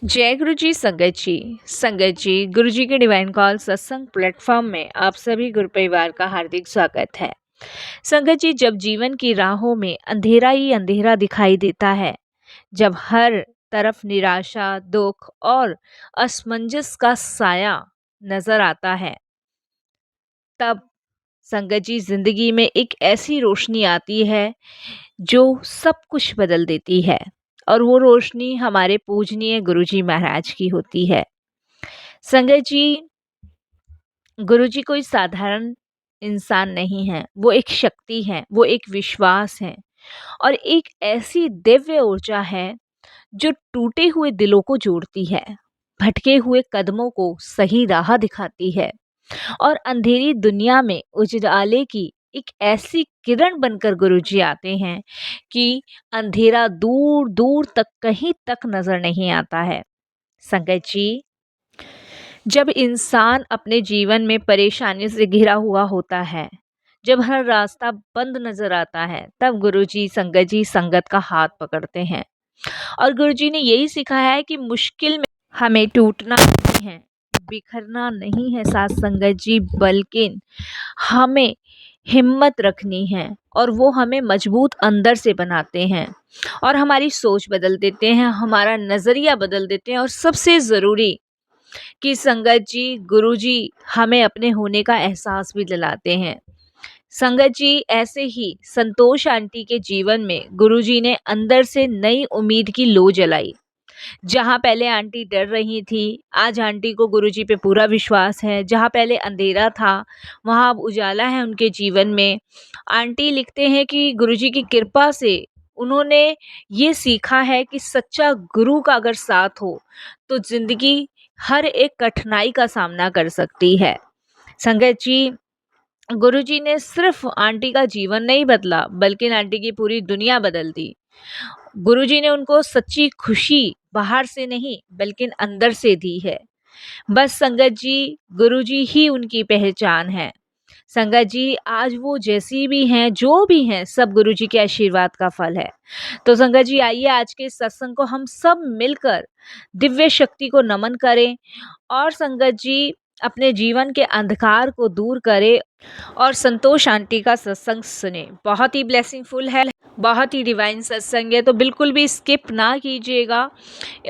जय गुरु जी संगत जी। संगत जी, गुरु जी के डिवाइन कॉल सत्संग प्लेटफॉर्म में आप सभी गुरु परिवार का हार्दिक स्वागत है। संगत जी, जब जीवन की राहों में अंधेरा ही अंधेरा दिखाई देता है, जब हर तरफ निराशा, दुख और असमंजस का साया नजर आता है, तब संगत जी जिंदगी में एक ऐसी रोशनी आती है जो सब कुछ बदल देती है। और वो रोशनी हमारे पूजनीय गुरुजी महाराज की होती है। संगत जी, गुरुजी कोई साधारण इंसान नहीं है, वो एक शक्ति है, वो एक विश्वास है और एक ऐसी दिव्य ऊर्जा है जो टूटे हुए दिलों को जोड़ती है, भटके हुए कदमों को सही राह दिखाती है और अंधेरी दुनिया में उजाले की एक ऐसी किरण बनकर गुरुजी आते हैं कि अंधेरा दूर दूर तक कहीं तक नजर नहीं आता है। संगत जी, जब इंसान अपने जीवन में परेशानियों से घिरा हुआ होता है, जब हर रास्ता बंद नजर आता है, तब गुरुजी संगत जी संगत का हाथ पकड़ते हैं और गुरुजी ने यही सिखाया है कि मुश्किल में हमें टूटना नहीं है, बिखरना नहीं है साथ संगत जी, बल्कि हमें हिम्मत रखनी है और वो हमें मजबूत अंदर से बनाते हैं और हमारी सोच बदल देते हैं, हमारा नज़रिया बदल देते हैं और सबसे ज़रूरी कि संगत जी गुरुजी हमें अपने होने का एहसास भी दिलाते हैं। संगत जी, ऐसे ही संतोष आंटी के जीवन में गुरुजी ने अंदर से नई उम्मीद की लो जलाई। जहाँ पहले आंटी डर रही थी, आज आंटी को गुरुजी पे पूरा विश्वास है। जहाँ पहले अंधेरा था, वहाँ अब उजाला है उनके जीवन में। आंटी लिखते हैं कि गुरुजी की कृपा से उन्होंने ये सीखा है कि सच्चा गुरु का अगर साथ हो तो जिंदगी हर एक कठिनाई का सामना कर सकती है। संगत जी, गुरुजी ने सिर्फ आंटी का जीवन नहीं बदला, बल्कि आंटी की पूरी दुनिया बदल दी। गुरुजी ने उनको सच्ची खुशी बाहर से नहीं बल्कि अंदर से दी है। बस संगत जी, गुरुजी ही उनकी पहचान है। संगत जी, आज वो जैसी भी हैं, जो भी हैं, सब गुरुजी के आशीर्वाद का फल है। तो संगत जी, आइए आज के सत्संग को हम सब मिलकर दिव्य शक्ति को नमन करें और संगत जी अपने जीवन के अंधकार को दूर करें और संतोष आंटी का सत्संग सुने। बहुत ही ब्लेसिंगफुल है, बहुत ही डिवाइन सत्संग है, तो बिल्कुल भी स्किप ना कीजिएगा।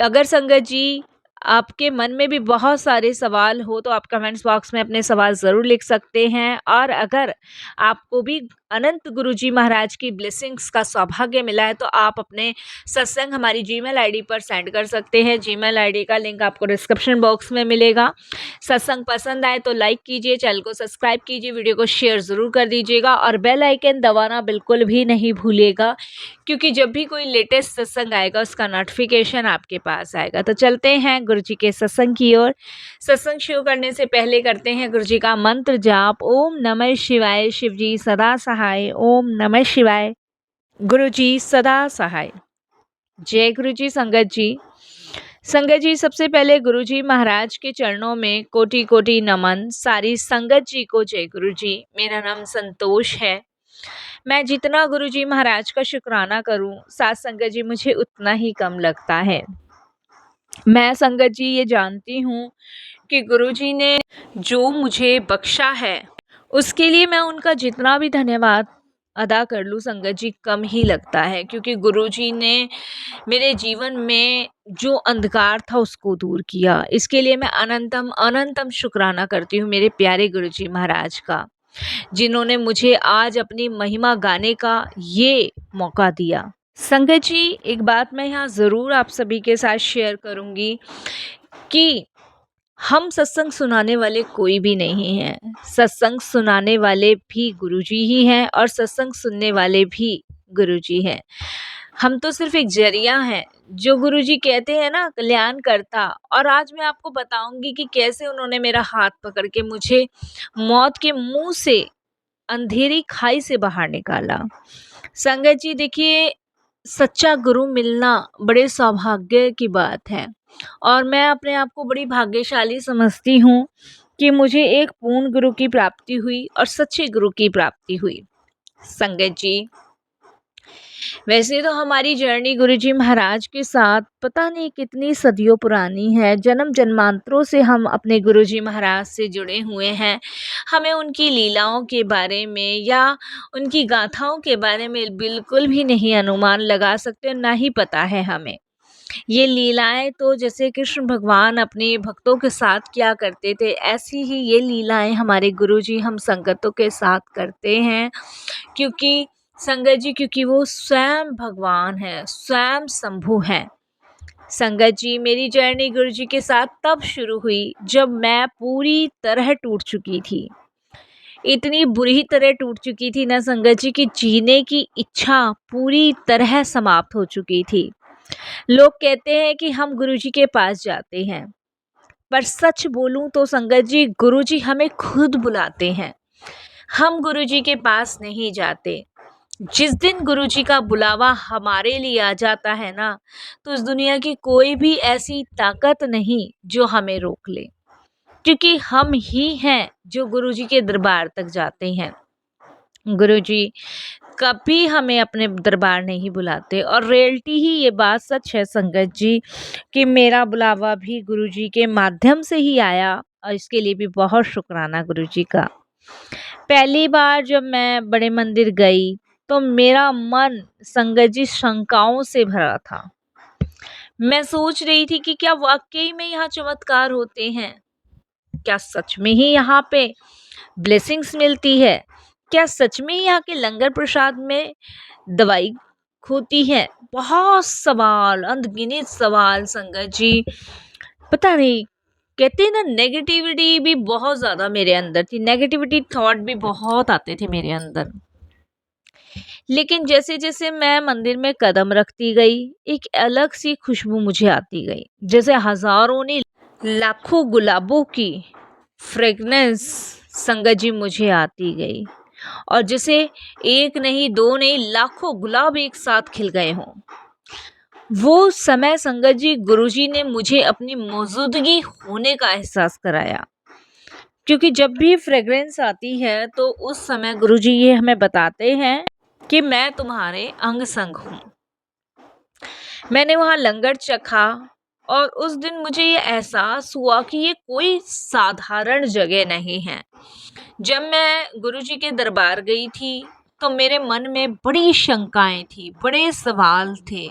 अगर संगत जी आपके मन में भी बहुत सारे सवाल हो तो आप कमेंट्स बॉक्स में अपने सवाल ज़रूर लिख सकते हैं। और अगर आपको भी अनंत गुरुजी महाराज की ब्लेसिंग्स का सौभाग्य मिला है तो आप अपने सत्संग हमारी जीमेल आईडी पर सेंड कर सकते हैं। जीमेल आईडी का लिंक आपको डिस्क्रिप्शन बॉक्स में मिलेगा। सत्संग पसंद आए तो लाइक कीजिए, चैनल को सब्सक्राइब कीजिए, वीडियो को शेयर ज़रूर कर दीजिएगा और बेल आइकन दबाना बिल्कुल भी नहीं भूलिएगा, क्योंकि जब भी कोई लेटेस्ट सत्संग आएगा उसका नोटिफिकेशन आपके पास आएगा। तो चलते हैं गुरु जी के सत्संग की ओर। सत्संग शुरू करने से पहले करते हैं गुरु जी का मंत्र जाप। ओम नमः शिवाय, शिव जी सदा सहाय। ओम नमः शिवाय, गुरु जी सदा सहाय। जय गुरु जी संगत जी। संगत जी, सबसे पहले गुरु जी महाराज के चरणों में कोटि कोटि नमन। सारी संगत जी को जय गुरु जी। मेरा नाम संतोष है। मैं जितना गुरु जी महाराज का शुक्राना करूं, साथ संगत जी मुझे उतना ही कम लगता है। मैं संगत जी ये जानती हूँ कि गुरु जी ने जो मुझे बख्शा है उसके लिए मैं उनका जितना भी धन्यवाद अदा कर लूँ संगत जी, कम ही लगता है, क्योंकि गुरुजी ने मेरे जीवन में जो अंधकार था उसको दूर किया। इसके लिए मैं अनंतम अनंतम शुक्राना करती हूँ मेरे प्यारे गुरुजी महाराज का, जिन्होंने मुझे आज अपनी महिमा गाने का ये मौका दिया। संगत जी, एक बात मैं यहाँ ज़रूर आप सभी के साथ शेयर करूँगी कि हम सत्संग सुनाने वाले कोई भी नहीं हैं। सत्संग सुनाने वाले भी गुरुजी ही हैं और सत्संग सुनने वाले भी गुरुजी हैं। हम तो सिर्फ एक जरिया हैं, जो गुरुजी कहते हैं ना, कल्याण करता। और आज मैं आपको बताऊंगी कि कैसे उन्होंने मेरा हाथ पकड़ के मुझे मौत के मुंह से, अंधेरी खाई से बाहर निकाला। संगत जी देखिए, सच्चा गुरु मिलना बड़े सौभाग्य की बात है और मैं अपने आप को बड़ी भाग्यशाली समझती हूँ कि मुझे एक पूर्ण गुरु की प्राप्ति हुई और सच्चे गुरु की प्राप्ति हुई। संगत जी, वैसे तो हमारी जर्नी गुरुजी महाराज के साथ पता नहीं कितनी सदियों पुरानी है। जन्म जन्मांतरों से हम अपने गुरुजी महाराज से जुड़े हुए हैं। हमें उनकी लीलाओं के बारे में या उनकी गाथाओं के बारे में बिल्कुल भी नहीं अनुमान लगा सकते, ना ही पता है हमें। ये लीलाएं तो जैसे कृष्ण भगवान अपने भक्तों के साथ किया करते थे, ऐसी ही ये लीलाएं हमारे गुरुजी हम संगतों के साथ करते हैं। क्योंकि संगत जी, क्योंकि वो स्वयं भगवान है, स्वयं शंभु हैं। संगत जी, मेरी जर्नी गुरुजी के साथ तब शुरू हुई जब मैं पूरी तरह टूट चुकी थी। इतनी बुरी तरह टूट चुकी थी ना संगत जी, कि जीने की इच्छा पूरी तरह समाप्त हो चुकी थी। लोग कहते हैं कि हम गुरुजी के पास जाते हैं, पर सच बोलूं तो संगत जी, गुरुजी हमें खुद बुलाते हैं। हम गुरुजी के पास नहीं जाते। जिस दिन गुरुजी का बुलावा हमारे लिए आ जाता है ना, तो इस दुनिया की कोई भी ऐसी ताकत नहीं जो हमें रोक ले, क्योंकि हम ही हैं जो गुरुजी के दरबार तक जाते हैं। गुरुजी कभी हमें अपने दरबार नहीं बुलाते, और रियलिटी ही ये बात सच है संगत जी, कि मेरा बुलावा भी गुरुजी के माध्यम से ही आया, और इसके लिए भी बहुत शुक्राना गुरुजी का। पहली बार जब मैं बड़े मंदिर गई तो मेरा मन संगत जी शंकाओं से भरा था। मैं सोच रही थी कि क्या वाकई में यहाँ चमत्कार होते हैं? क्या सच में ही यहाँ पे ब्लेसिंग्स मिलती है? क्या सच में यहाँ के लंगर प्रसाद में दवाई होती है? बहुत सवाल, अनगिनत सवाल संगत जी। पता नहीं, कहते हैं ना, नेगेटिविटी भी बहुत ज़्यादा मेरे अंदर थी। नेगेटिविटी थॉट भी बहुत आते थे मेरे अंदर। लेकिन जैसे जैसे मैं मंदिर में कदम रखती गई, एक अलग सी खुशबू मुझे आती गई, जैसे हजारों ने लाखों गुलाबों की फ्रेगनेंस संगत जी मुझे आती गई, और जैसे एक नहीं, दो नहीं, लाखों गुलाब एक साथ खिल गए हों। वो समय संगत जी गुरुजी ने मुझे अपनी मौजूदगी होने का एहसास कराया। क्योंकि जब भी फ्रेग्रेंस आती है तो उस समय गुरुजी ये हमें बताते हैं कि मैं तुम्हारे अंग संग हूँ। मैंने वहाँ लंगर चखा, और उस दिन मुझे ये एहसास हुआ कि ये कोई साधारण जगह नहीं है। जब मैं गुरुजी के दरबार गई थी तो मेरे मन में बड़ी शंकाएं थी, बड़े सवाल थे,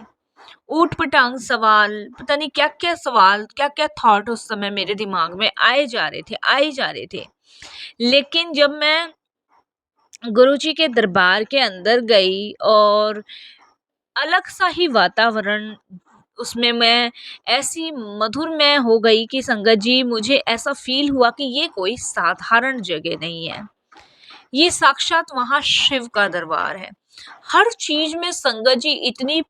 ऊट पटांग सवाल, पता नहीं क्या क्या सवाल, क्या क्या थॉट उस समय मेरे दिमाग में आए जा रहे थे। लेकिन जब मैं गुरुजी के दरबार के अंदर गई, और अलग सा ही वातावरण, उसमें मैं ऐसी मधुर में हो गई कि संगत जी मुझे ऐसा फील हुआ कि ये कोई साधारण जगह नहीं है, ये साक्षात वहाँ शिव का दरबार है। हर चीज में संगत जी इतनी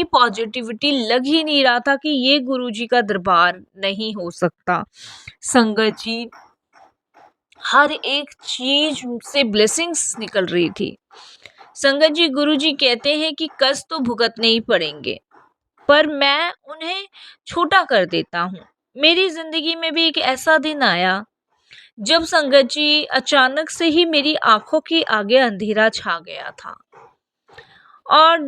पॉजिटिविटी लग ही नहीं रहा था कि ये गुरुजी का दरबार नहीं हो सकता। संगत जी हर एक चीज से ब्लेसिंग्स निकल रही थी। संगत जी गुरुजी कहते हैं कि कष्ट तो भुगतने ही पड़ेंगे, पर मैं उन्हें छोटा कर देता हूँ। मेरी जिंदगी में भी एक ऐसा दिन आया जब संगत जी अचानक से ही मेरी आंखों के आगे अंधेरा छा गया था, और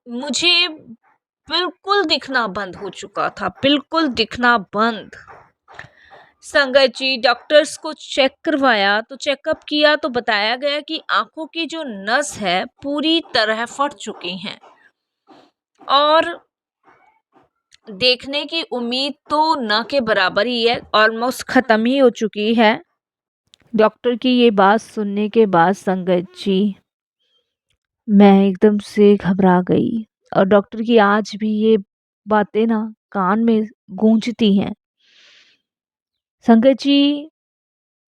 मुझे बिल्कुल दिखना बंद हो चुका था, बिल्कुल दिखना बंद। संगत जी डॉक्टर्स को चेक करवाया, तो चेकअप किया तो बताया गया कि आंखों की जो नस है पूरी तरह फट चुकी हैं, और देखने की उम्मीद तो न के बराबर ही है, ऑलमोस्ट खत्म ही हो चुकी है। डॉक्टर की ये बात सुनने के बाद संगत जी मैं एकदम से घबरा गई, और डॉक्टर की आज भी ये बातें ना कान में गूंजती हैं। संगत जी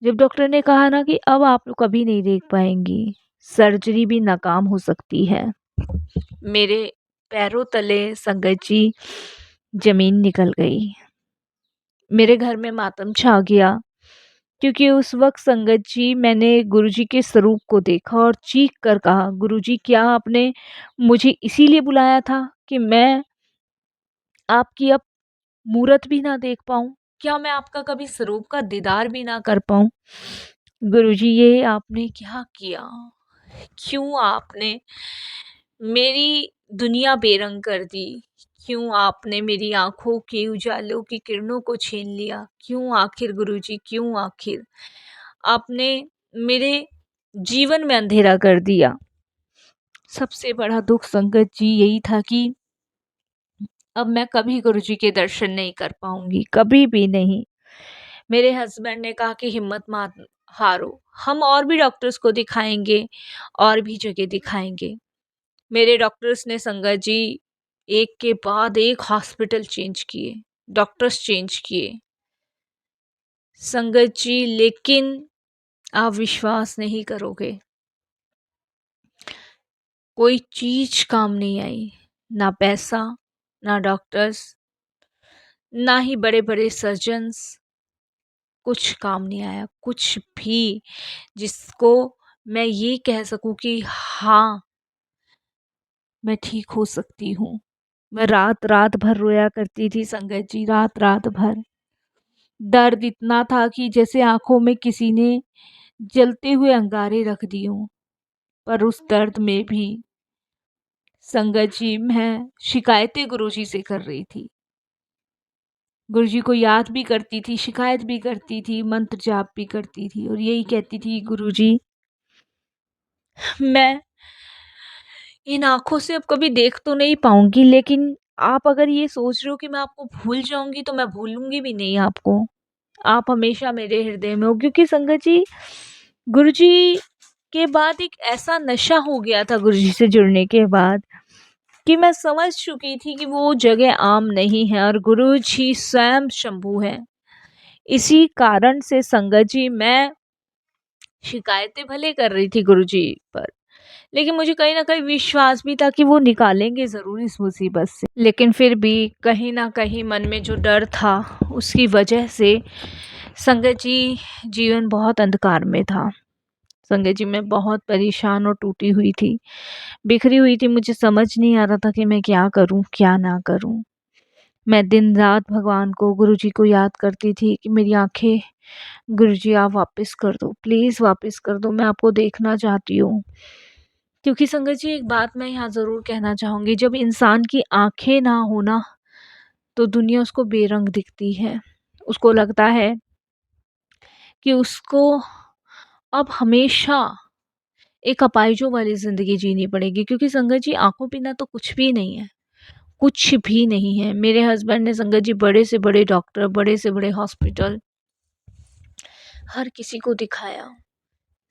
जब डॉक्टर ने कहा ना कि अब आप कभी नहीं देख पाएंगी, सर्जरी भी नाकाम हो सकती है, मेरे पैरों तले संगत जी जमीन निकल गई। मेरे घर में मातम छा गया, क्योंकि उस वक्त संगत जी मैंने गुरुजी के स्वरूप को देखा और चीख कर कहा, गुरुजी क्या आपने मुझे इसीलिए बुलाया था कि मैं आपकी अब मूरत भी ना देख पाऊं? क्या मैं आपका कभी स्वरूप का दीदार भी ना कर पाऊं? गुरुजी ये आपने क्या किया? क्यों आपने मेरी दुनिया बेरंग कर दी? क्यों आपने मेरी आँखों के उजालों की किरणों को छीन लिया? क्यों आखिर गुरुजी, क्यों आखिर? आपने मेरे जीवन में अंधेरा कर दिया। सबसे बड़ा दुःख संगत जी यही था कि अब मैं कभी गुरुजी के दर्शन नहीं कर पाऊँगी, कभी भी नहीं। मेरे हस्बैंड ने कहा कि हिम्मत मत हारो, हम और भी डॉक्टर्स को दिखाएँगे, और भी जगह दिखाएँगे। मेरे डॉक्टर्स ने संगत जी एक के बाद एक हॉस्पिटल चेंज किए, डॉक्टर्स चेंज किए। संगत जी लेकिन आप विश्वास नहीं करोगे, कोई चीज काम नहीं आई, ना पैसा, ना डॉक्टर्स, ना ही बड़े बड़े सर्जन्स, कुछ काम नहीं आया, कुछ भी जिसको मैं ये कह सकूं कि हाँ, मैं ठीक हो सकती हूँ। मैं रात रात भर रोया करती थी संगत जी, रात रात भर। दर्द इतना था कि जैसे आंखों में किसी ने जलते हुए अंगारे रख दिए हों। पर उस दर्द में भी संगत जी मैं शिकायतें गुरुजी से कर रही थी। गुरुजी को याद भी करती थी, शिकायत भी करती थी, मंत्र जाप भी करती थी और यही कहती थी, गुरुजी मैं इन आँखों से अब कभी देख तो नहीं पाऊँगी, लेकिन आप अगर ये सोच रहे हो कि मैं आपको भूल जाऊँगी, तो मैं भूलूँगी भी नहीं आपको। आप हमेशा मेरे हृदय में हो, क्योंकि संगत जी गुरुजी के बाद एक ऐसा नशा हो गया था गुरुजी से जुड़ने के बाद, कि मैं समझ चुकी थी कि वो जगह आम नहीं है और गुरुजी स्वयं शंभू हैं। इसी कारण से संगत जी मैं शिकायतें भले कर रही थी गुरुजी पर, लेकिन मुझे कहीं न कहीं विश्वास भी था कि वो निकालेंगे ज़रूर इस मुसीबत से। लेकिन फिर भी कहीं न कहीं मन में जो डर था, उसकी वजह से संगत जी जीवन बहुत अंधकार में था। संगत जी मैं बहुत परेशान और टूटी हुई थी, बिखरी हुई थी। मुझे समझ नहीं आ रहा था कि मैं क्या करूँ, क्या ना करूँ। मैं दिन-रात भगवान को, गुरुजी को याद करती थी कि मेरी आँखें गुरुजी आप वापस कर दो, प्लीज़ वापस कर दो, मैं आपको देखना चाहती हूँ। क्योंकि संगत जी एक बात मैं यहाँ ज़रूर कहना चाहूँगी, जब इंसान की आँखें ना हो ना, तो दुनिया उसको बेरंग दिखती है। उसको लगता है कि उसको अब हमेशा एक अपाहिजों वाली ज़िंदगी जीनी पड़ेगी, क्योंकि संगत जी आँखों बिना तो कुछ भी नहीं है, कुछ भी नहीं है। मेरे हस्बैंड ने संगत जी बड़े से बड़े डॉक्टर, बड़े से बड़े हॉस्पिटल, हर किसी को दिखाया।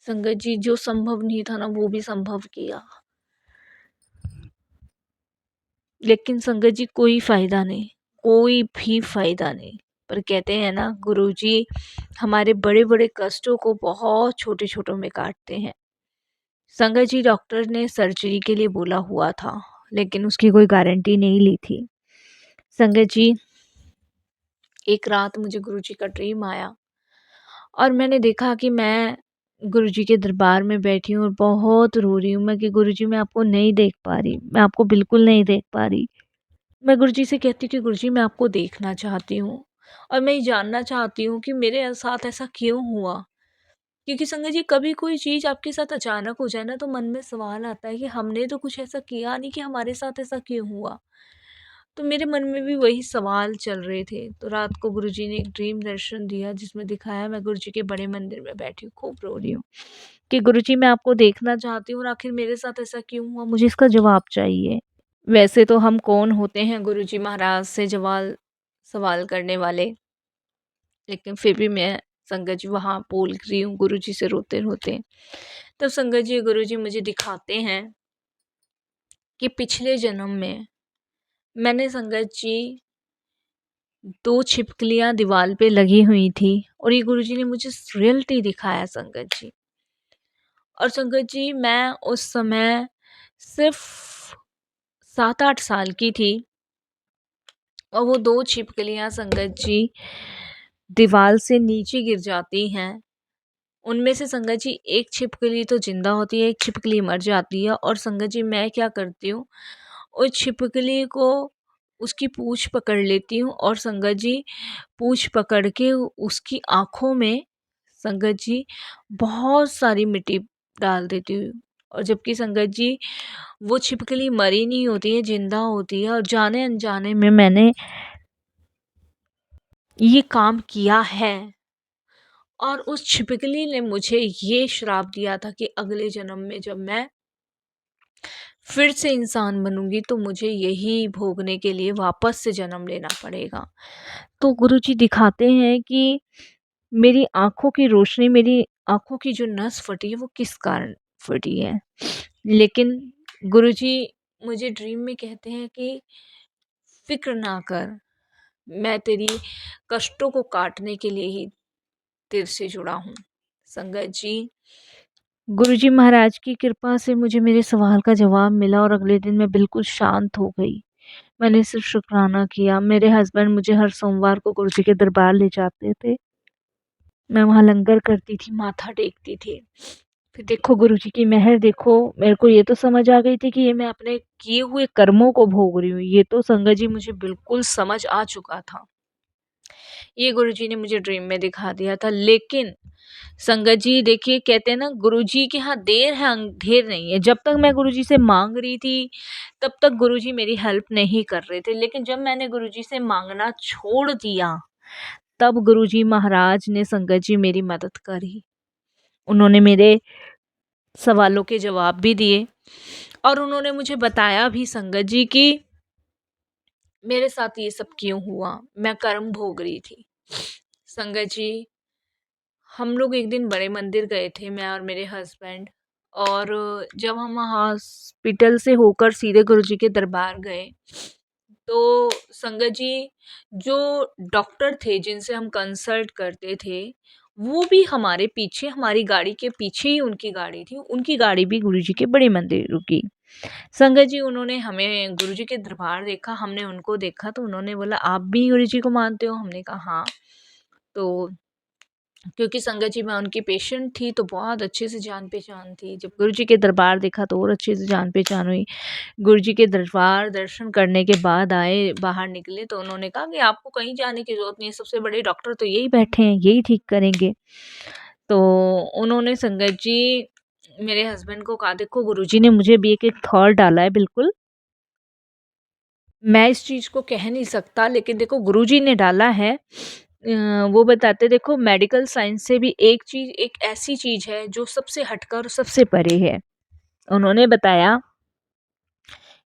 संगत जी जो संभव नहीं था ना, वो भी संभव किया। लेकिन संगत जी कोई फ़ायदा नहीं, कोई भी फ़ायदा नहीं। पर कहते हैं ना, गुरुजी हमारे बड़े-बड़े कष्टों को बहुत छोटे-छोटों में काटते हैं। संगत जी डॉक्टर ने सर्जरी के लिए बोला हुआ था, लेकिन उसकी कोई गारंटी नहीं ली थी। संगत जी एक रात मुझे गुरुजी का ड्रीम आया और मैंने देखा कि मैं गुरुजी के दरबार में बैठी हूँ और बहुत रो रही हूँ मैं, कि गुरुजी मैं आपको नहीं देख पा रही, मैं आपको बिल्कुल नहीं देख पा रही। मैं गुरुजी से कहती हूँ कि गुरुजी मैं आपको देखना चाहती हूँ और मैं ये जानना चाहती हूँ कि मेरे साथ ऐसा क्यों हुआ। क्योंकि संगत जी कभी कोई चीज़ आपके साथ अचानक हो जाए ना, तो मन में सवाल आता है कि हमने तो कुछ ऐसा किया नहीं, कि हमारे साथ ऐसा क्यों हुआ। तो मेरे मन में भी वही सवाल चल रहे थे। तो रात को गुरुजी ने एक ड्रीम दर्शन दिया, जिसमें दिखाया मैं गुरुजी के बड़े मंदिर में बैठी हूँ, खूब रो रही हूँ कि गुरुजी मैं आपको देखना चाहती हूँ और आखिर मेरे साथ ऐसा क्यों हुआ, मुझे इसका जवाब चाहिए। वैसे तो हम कौन होते हैं गुरुजी महाराज से जवाल सवाल करने वाले, लेकिन फिर भी मैं संगत जी वहाँ बोल रही हूँ गुरुजी से रोते-रोते। तब संगत जी गुरुजी मुझे दिखाते हैं कि पिछले जन्म में मैंने संगत जी 2 छिपकलियाँ दीवार पे लगी हुई थी और ये गुरुजी ने मुझे रियलिटी दिखाया संगत जी। और संगत जी मैं उस समय सिर्फ़ 7-8 साल की थी और वो 2 छिपकलियाँ संगत जी दीवार से नीचे गिर जाती हैं। उनमें से संगत जी एक छिपकली तो ज़िंदा होती है, एक छिपकली मर जाती है और संगत जी मैं क्या करती हूँ, उस छिपकली को उसकी पूँछ पकड़ लेती हूँ और संगत जी पूँछ पकड़ के उसकी आँखों में संगत जी बहुत सारी मिट्टी डाल देती हूँ। और जबकि संगत जी वो छिपकली मरी नहीं होती है, जिंदा होती है, और जाने अनजाने में मैंने ये काम किया है। और उस छिपकली ने मुझे ये श्राप दिया था कि अगले जन्म में जब मैं फिर से इंसान बनूंगी तो मुझे यही भोगने के लिए वापस से जन्म लेना पड़ेगा। तो गुरुजी दिखाते हैं कि मेरी आँखों की रोशनी, मेरी आँखों की जो नस फटी है वो किस कारण फटी है। लेकिन गुरुजी मुझे ड्रीम में कहते हैं कि फ़िक्र ना कर, मैं तेरी कष्टों को काटने के लिए ही तेरे से जुड़ा हूँ। संगत जी, गुरुजी महाराज की कृपा से मुझे मेरे सवाल का जवाब मिला और अगले दिन मैं बिल्कुल शांत हो गई। मैंने सिर्फ शुक्राना किया। मेरे हस्बैंड मुझे हर सोमवार को गुरुजी के दरबार ले जाते थे। मैं वहाँ लंगर करती थी, माथा टेकती थी। फिर देखो गुरुजी की मेहर देखो, मेरे को ये तो समझ आ गई थी कि ये मैं अपने किए हुए कर्मों को भोग रही हूँ। ये तो संगत जी मुझे बिल्कुल समझ आ चुका था। ये गुरुजी ने मुझे ड्रीम में दिखा दिया था। लेकिन संगत जी देखिए, कहते हैं ना गुरुजी के यहाँ देर है अंधेर नहीं है। जब तक मैं गुरुजी से मांग रही थी तब तक गुरुजी मेरी हेल्प नहीं कर रहे थे, लेकिन जब मैंने गुरुजी से मांगना छोड़ दिया तब गुरुजी महाराज ने संगत जी मेरी मदद करी। उन्होंने मेरे सवालों के जवाब भी दिए और उन्होंने मुझे बताया भी संगत जी कि मेरे साथ ये सब क्यों हुआ, मैं कर्म भोग रही थी। संगत जी, हम लोग एक दिन बड़े मंदिर गए थे, मैं और मेरे हस्बैंड। और जब हम हॉस्पिटल से होकर सीधे गुरुजी के दरबार गए तो संगत जी जो डॉक्टर थे जिनसे हम कंसल्ट करते थे वो भी हमारे पीछे, हमारी गाड़ी के पीछे ही उनकी गाड़ी थी, उनकी गाड़ी भी गुरुजी के बड़े मंदिर रुकी। संगत जी उन्होंने हमें गुरुजी के दरबार देखा, हमने उनको देखा, तो उन्होंने बोला आप भी गुरुजी को मानते हो? हमने कहा हाँ। तो क्योंकि संगत जी मैं उनकी पेशेंट थी तो बहुत अच्छे से जान पहचान थी। जब गुरुजी के दरबार देखा तो और अच्छे से जान पहचान हुई। गुरुजी के दरबार दर्शन करने के बाद आए, बाहर निकले तो उन्होंने कहा कि आपको कहीं जाने की ज़रूरत नहीं है, सबसे बड़े डॉक्टर तो यही बैठे हैं, यही ठीक करेंगे। तो उन्होंने संगत जी मेरे हस्बैंड को कहा देखो गुरुजी ने मुझे भी एक थॉट डाला है, बिल्कुल मैं इस चीज़ को कह नहीं सकता, लेकिन देखो गुरुजी ने डाला है। वो बताते देखो मेडिकल साइंस से भी एक चीज़, एक ऐसी चीज़ है जो सबसे हटकर और सबसे परे है। उन्होंने बताया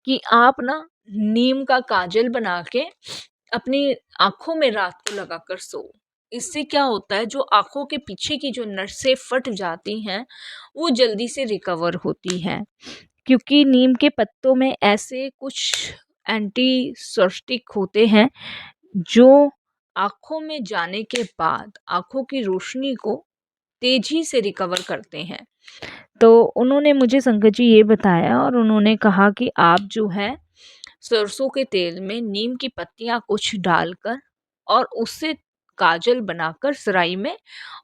कि आप ना नीम का काजल बना के अपनी आँखों में रात को लगाकर सोओ। इससे क्या होता है, जो आँखों के पीछे की जो नसें फट जाती हैं, वो जल्दी से रिकवर होती हैं। क्योंकि नीम के पत्तों में ऐसे कुछ एंटीसेप्टिक होते हैं जो आँखों में जाने के बाद आँखों की रोशनी को तेज़ी से रिकवर करते हैं। तो उन्होंने मुझे संगत जी ये बताया और उन्होंने कहा कि आप जो है सरसों के तेल में नीम की पत्तियाँ कुछ डालकर और उससे काजल बनाकर सराई में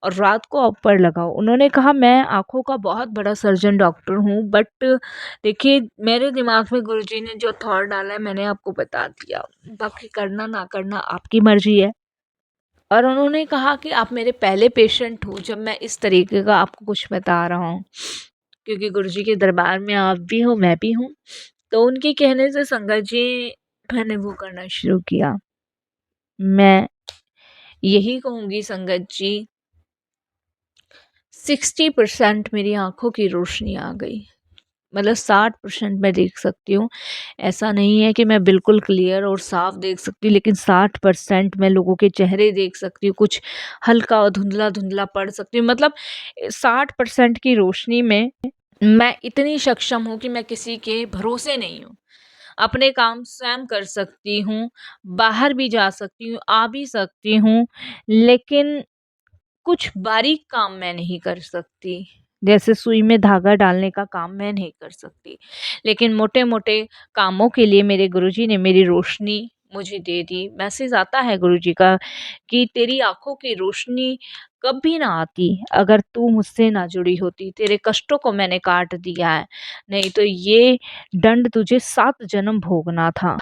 और रात को ऊपर लगाओ। उन्होंने कहा मैं आँखों का बहुत बड़ा सर्जन डॉक्टर हूँ, बट देखिए मेरे दिमाग में गुरुजी ने जो थॉट डाला है मैंने आपको बता दिया, बाकी करना ना करना आपकी मर्जी है। और उन्होंने कहा कि आप मेरे पहले पेशेंट हो जब मैं इस तरीके का आपको कुछ बता रहा हूँ, क्योंकि गुरुजी के दरबार में आप भी हो, मैं भी हूँ। तो उनके कहने से संगत जी मैंने वो करना शुरू किया। मैं यही कहूँगी संगत जी, 60% मेरी आँखों की रोशनी आ गई, मतलब 60% मैं देख सकती हूँ। ऐसा नहीं है कि मैं बिल्कुल क्लियर और साफ देख सकती हूँ, लेकिन 60% मैं लोगों के चेहरे देख सकती हूँ, कुछ हल्का और धुंधला-धुंधला पढ़ सकती हूँ। मतलब 60% की रोशनी में मैं इतनी सक्षम हूँ कि मैं किसी के भरोसे नहीं हूँ। अपने काम स्वयं कर सकती हूँ, बाहर भी जा सकती हूँ, आ भी सकती हूँ, लेकिन कुछ बारीक काम मैं नहीं कर सकती। जैसे सुई में धागा डालने का काम मैं नहीं कर सकती। लेकिन मोटे-मोटे कामों के लिए मेरे गुरुजी ने मेरी रोशनी मुझे दे दी। मैसेज आता है गुरुजी का कि तेरी आँखों की रोशनी कभी ना आती अगर तू मुझसे ना जुड़ी होती। तेरे कष्टों को मैंने काट दिया है, नहीं तो ये दंड तुझे 7 जन्म भोगना था।